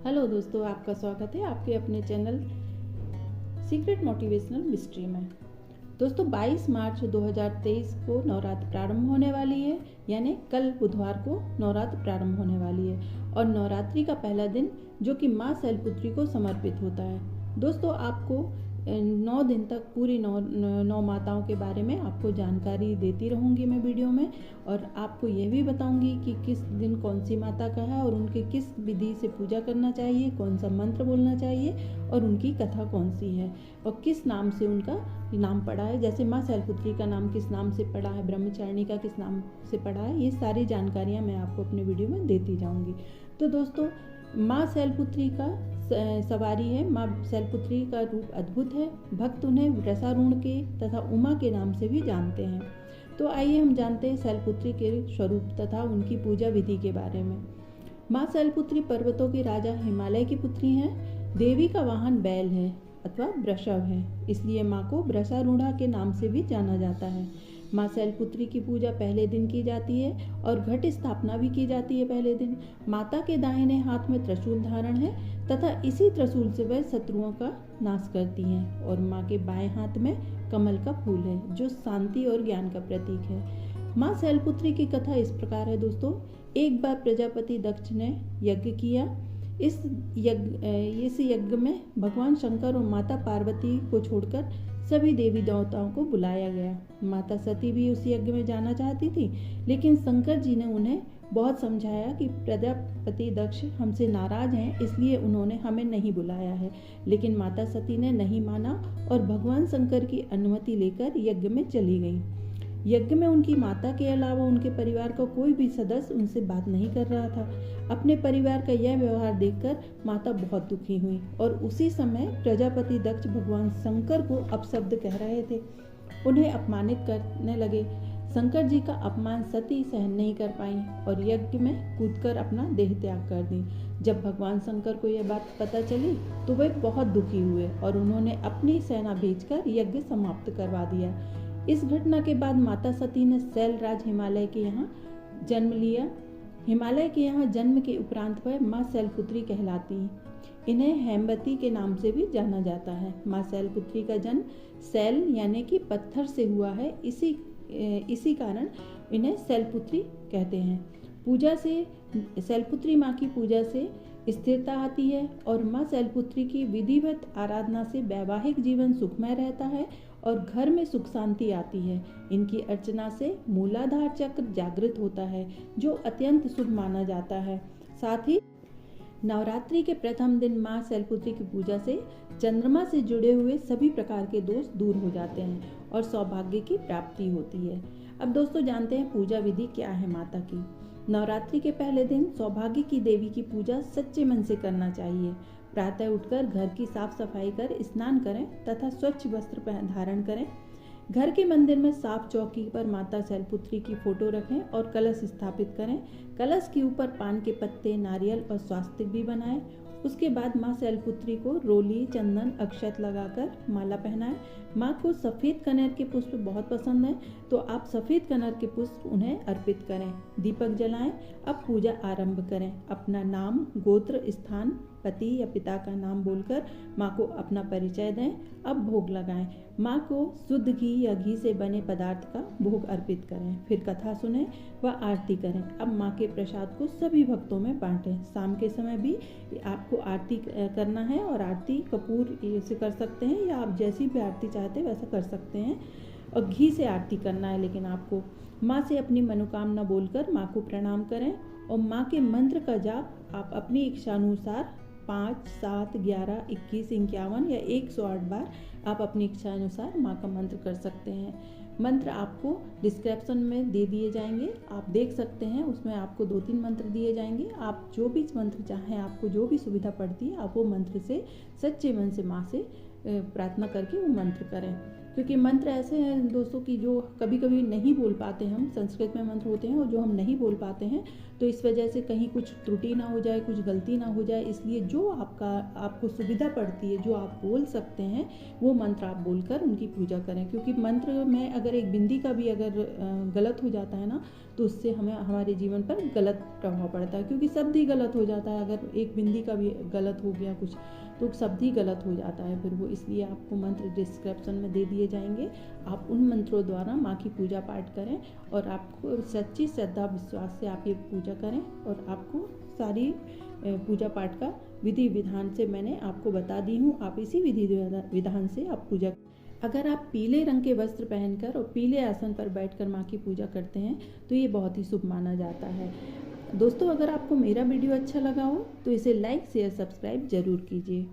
Hello दोस्तों, आपका स्वागत है आपके अपने चैनल सीक्रेट मोटिवेशनल मिस्ट्री में। दोस्तों 22 मार्च 2023 को नवरात्र प्रारंभ होने वाली है, यानी कल बुधवार को नवरात्र प्रारंभ होने वाली है और नवरात्रि का पहला दिन जो कि माँ शैलपुत्री को समर्पित होता है। दोस्तों आपको 9 दिन तक पूरी नौ माताओं के बारे में आपको जानकारी देती रहूँगी मैं वीडियो में, और आपको ये भी बताऊँगी कि किस दिन कौन सी माता का है और उनके किस विधि से पूजा करना चाहिए, कौन सा मंत्र बोलना चाहिए और उनकी कथा कौन सी है और किस नाम से उनका नाम पड़ा है। जैसे माँ शैलपुत्री का नाम किस नाम से पड़ा है, ब्रह्मचारिणी का किस नाम से पड़ा है, ये सारी जानकारियाँ मैं आपको अपने वीडियो में देती जाऊँगी। तो दोस्तों माँ शैलपुत्री का सवारी है। माँ शैलपुत्री का रूप अद्भुत है। भक्त उन्हें वृषारूढ़ के तथा उमा के नाम से भी जानते हैं। तो आइए हम जानते हैं शैलपुत्री के स्वरूप तथा उनकी पूजा विधि के बारे में। माँ शैलपुत्री पर्वतों के राजा हिमालय की पुत्री हैं। देवी का वाहन बैल है अथवा वृषभ है, इसलिए माँ को वृषारूढ़ा के नाम से भी जाना जाता है। माँ शैलपुत्री की पूजा पहले दिन की जाती है और घट स्थापना भी की जाती है पहले दिन। माता के दाहिने हाथ में त्रिशूल धारण है तथा इसी त्रिशूल से वह शत्रुओं का नाश करती हैं, और माँ के बाएं हाथ में कमल का फूल है जो शांति और ज्ञान का प्रतीक है। माँ शैलपुत्री की कथा इस प्रकार है दोस्तों। एक बार प्रजापति दक्ष ने यज्ञ किया। इस यज्ञ में भगवान शंकर और माता पार्वती को छोड़कर सभी देवी देवताओं को बुलाया गया। माता सती भी उस यज्ञ में जाना चाहती थी, लेकिन शंकर जी ने उन्हें बहुत समझाया कि प्रजापति दक्ष हमसे नाराज हैं, इसलिए उन्होंने हमें नहीं बुलाया है। लेकिन माता सती ने नहीं माना और भगवान शंकर की अनुमति लेकर यज्ञ में चली गई। यज्ञ में उनकी माता के अलावा उनके परिवार का कोई भी सदस्य उनसे बात नहीं कर रहा था। अपने परिवार का यह व्यवहार देखकर माता बहुत दुखी हुई और उसी समय प्रजापति दक्ष भगवान शंकर को अपशब्द कह रहे थे, उन्हें अपमानित करने लगे। शंकर जी का अपमान सती सहन नहीं कर पाई और यज्ञ में कूदकर अपना देह त्याग कर दी। जब भगवान शंकर को यह बात पता चली तो वे बहुत दुखी हुए और उन्होंने अपनी सेना भेजकर यज्ञ समाप्त करवा दिया। इस घटना के बाद माता सती ने शैलराज हिमालय के यहाँ जन्म लिया। हिमालय के यहाँ जन्म के उपरांत वह माँ शैलपुत्री कहलाती। इन्हें हेमवती के नाम से भी जाना जाता है। माँ शैलपुत्री का जन्म शैल यानी कि पत्थर से हुआ है, इसी कारण इन्हें शैलपुत्री कहते हैं। पूजा से शैलपुत्री माँ की पूजा से स्थिरता आती है और माँ शैलपुत्री की विधिवत आराधना से वैवाहिक जीवन सुखमय रहता है और घर में सुख शांति आती है। इनकी अर्चना से मूलाधार चक्र जागृत होता है जो अत्यंत शुभ माना जाता है। साथ ही नवरात्रि के प्रथम दिन माँ शैलपुत्री की पूजा से चंद्रमा से जुड़े हुए सभी प्रकार के दोष दूर हो जाते हैं और सौभाग्य की प्राप्ति होती है। अब दोस्तों जानते हैं पूजा विधि क्या है माता की। नवरात्रि के पहले दिन सौभाग्य की देवी की पूजा सच्चे मन से करना चाहिए। प्रातः उठकर घर की साफ सफाई कर स्नान करें तथा स्वच्छ वस्त्र धारण करें। घर के मंदिर में साफ चौकी पर माता शैलपुत्री की फोटो रखें और कलश स्थापित करें। कलश के ऊपर पान के पत्ते, नारियल और स्वास्तिक भी बनाएं। उसके बाद माँ शैलपुत्री को रोली, चंदन, अक्षत लगाकर माला पहनाएं। माँ को सफ़ेद कनेर के पुष्प बहुत पसंद हैं, तो आप सफ़ेद कनेर के पुष्प उन्हें अर्पित करें। दीपक जलाएं। अब पूजा आरंभ करें। अपना नाम, गोत्र, स्थान, पति या पिता का नाम बोलकर माँ को अपना परिचय दें। अब भोग लगाएं। माँ को शुद्ध घी या घी से बने पदार्थ का भोग अर्पित करें। फिर कथा सुनें व आरती करें। अब माँ के प्रसाद को सभी भक्तों में बांटें। शाम के समय भी आपको आरती करना है और आरती कपूर से कर सकते हैं या आप जैसी भी आरती चाहते हैं वैसा कर सकते हैं, और घी से आरती करना है। लेकिन आपको माँ से अपनी मनोकामना बोलकर माँ को प्रणाम करें और माँ के मंत्र का जाप आप अपनी इच्छानुसार 5, 7, 11, 21, 51 या 108 बार आप अपनी इच्छा अनुसार माँ का मंत्र कर सकते हैं। मंत्र आपको डिस्क्रिप्शन में दे दिए जाएंगे, आप देख सकते हैं। उसमें आपको 2-3 मंत्र दिए जाएंगे। आप जो भी मंत्र चाहें, आपको जो भी सुविधा पड़ती है, आप वो मंत्र से सच्चे मन से माँ से प्रार्थना करके वो मंत्र करें। क्योंकि मंत्र ऐसे हैं दोस्तों कि जो कभी कभी नहीं बोल पाते हम, संस्कृत में मंत्र होते हैं और जो हम नहीं बोल पाते हैं, तो इस वजह से कहीं कुछ त्रुटि ना हो जाए, कुछ गलती ना हो जाए, इसलिए जो आपको सुविधा पड़ती है, जो आप बोल सकते हैं, वो मंत्र आप बोलकर उनकी पूजा करें। क्योंकि मंत्र में अगर एक बिंदी का भी अगर गलत हो जाता है ना, तो तो उससे हमें हमारे जीवन पर गलत प्रभाव पड़ता है, क्योंकि शब्द ही गलत हो जाता है। अगर एक बिंदी का भी गलत हो गया कुछ तो शब्द ही गलत हो जाता है फिर वो। इसलिए आपको मंत्र डिस्क्रिप्शन में दे दिए जाएंगे, आप उन मंत्रों द्वारा माँ की पूजा पाठ करें और आपको सच्ची श्रद्धा विश्वास से आप ये पूजा करें और आपको सारी पूजा पाठ का विधि विधान से मैंने आपको बता दी हूँ। आप इसी विधि विधान से आप पूजा। अगर आप पीले रंग के वस्त्र पहनकर और पीले आसन पर बैठकर माँ की पूजा करते हैं तो ये बहुत ही शुभ माना जाता है। दोस्तों, अगर आपको मेरा वीडियो अच्छा लगा हो तो इसे लाइक शेयर सब्सक्राइब जरूर कीजिए।